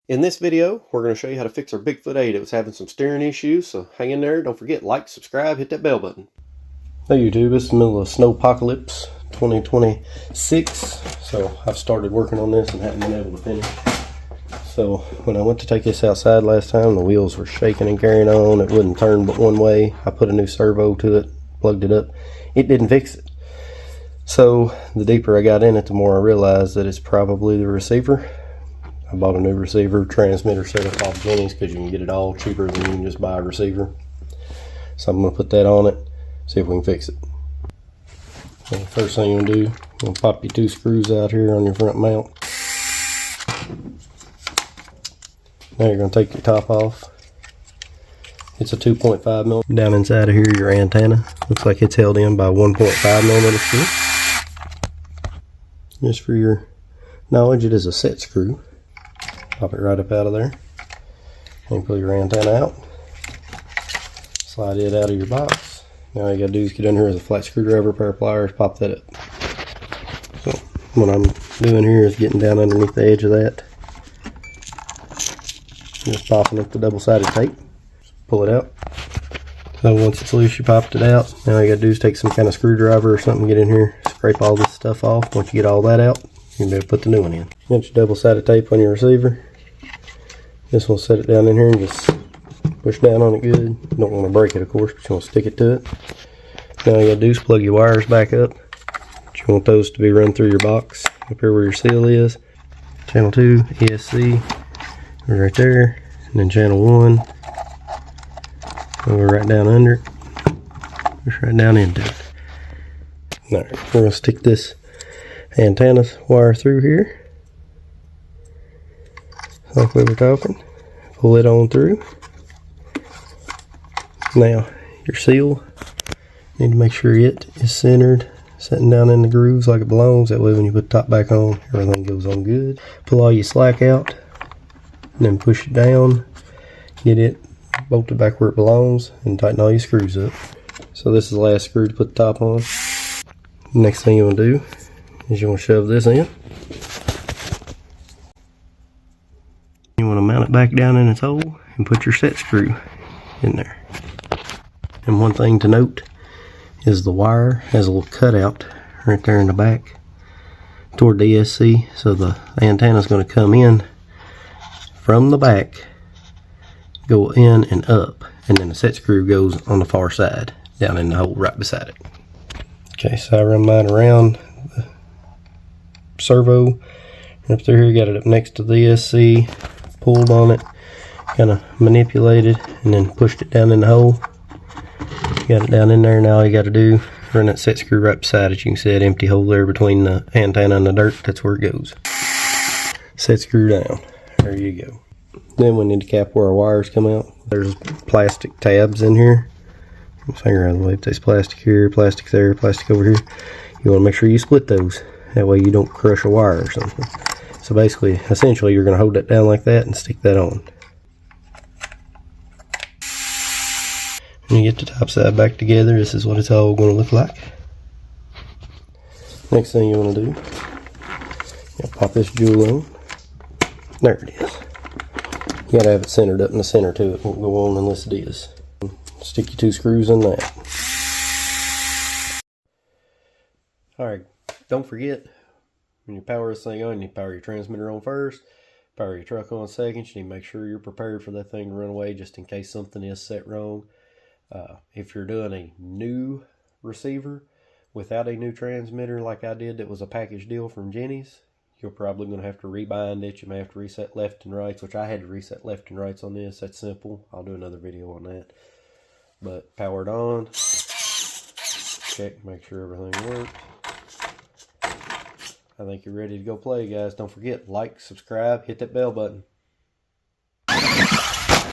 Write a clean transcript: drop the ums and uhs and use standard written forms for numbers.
In this video, we're going to show you how to fix our Bigfoot 8. It was having some steering issues, so hang in there. Don't forget, like, subscribe, hit that bell button. Hey YouTube, it's the middle of Snowpocalypse 2026, so I've started working on this and haven't been able to finish. So when I went to take this outside last time, the wheels were shaking and carrying on. It wouldn't turn but one way. I put a new servo to it, plugged it up. It didn't fix it. So the deeper I got in it, the more I realized that it's probably the receiver. I bought a new receiver transmitter setup off Jenny's because you can get it all cheaper than you can just buy a receiver. So I'm going to put that on it, see if we can fix it. So the first thing you're going to do, you're going to pop your two screws out here on your front mount. Now you're going to take your top off. It's a 2.5 mil. Down inside of here, your antenna. Looks like it's held in by 1.5 millimeter screw. Just for your knowledge, it is a set screw. Pop it right up out of there. And pull your antenna out. Slide it out of your box. Now all you gotta do is get in here with a flat screwdriver, pair of pliers, pop that up. So what I'm doing here is getting down underneath the edge of that. Just popping up the double-sided tape. Just pull it out. So once it's loose, you popped it out. Now all you gotta do is take some kind of screwdriver or something, get in here, scrape all this stuff off. Once you get all that out, you can be able to put the new one in. Got your double-sided tape on your receiver. This will set it down in here and just push down on it good. You don't want to break it, of course, but you want to stick it to it. Now all you gotta do is plug your wires back up. You want those to be run through your box up here where your seal is. Channel 2, ESC, right there, and then channel 1. Go right down under it. Push right down into it. Alright, we're gonna stick this antenna wire through here like we were talking. Pull it on through. Now your seal, need to make sure it is centered, sitting down in the grooves like it belongs. That way when you put the top back on, everything goes on good. Pull all your slack out and then push it down, get it bolted back where it belongs, and tighten all your screws up. So this is the last screw to put the top on. Next thing you want to do is you want to shove this in. You want to mount it back down in its hole and put your set screw in there. And one thing to note is the wire has a little cutout right there in the back toward the ESC, so the antenna is going to come in from the back, go in and up, and then the set screw goes on the far side down in the hole right beside it. Okay, so I run mine around the servo up through here, got it up next to the ESC, pulled on it, kind of manipulated, and then pushed it down in the hole. Got it down in there. Now all you got to do, run that set screw right beside it. You can see that empty hole there between the antenna and the dirt. That's where it goes. Set screw down. There you go. Then we need to cap where our wires come out. There's plastic tabs in here. Finger out of the way. If there's plastic here, plastic there, plastic over here. You want to make sure you split those. That way you don't crush a wire or something. So basically, essentially, you're going to hold that down like that and stick that on. When you get the top side back together, this is what it's all going to look like. Next thing you want to do, you pop this jewel on. There it is. You got to have it centered up in the center too. It won't go on unless it is. Stick your two screws in that. Alright, don't forget, when you power this thing on, you power your transmitter on first, power your truck on second. You need to make sure you're prepared for that thing to run away just in case something is set wrong. If you're doing a new receiver without a new transmitter like I did, that was a package deal from Jenny's, you're probably going to have to rebind it. You may have to reset left and rights, which I had to reset left and rights on this. That's simple. I'll do another video on that. But power it on, check, make sure everything works. I think you're ready to go play, guys. Don't forget, like, subscribe, hit that bell button.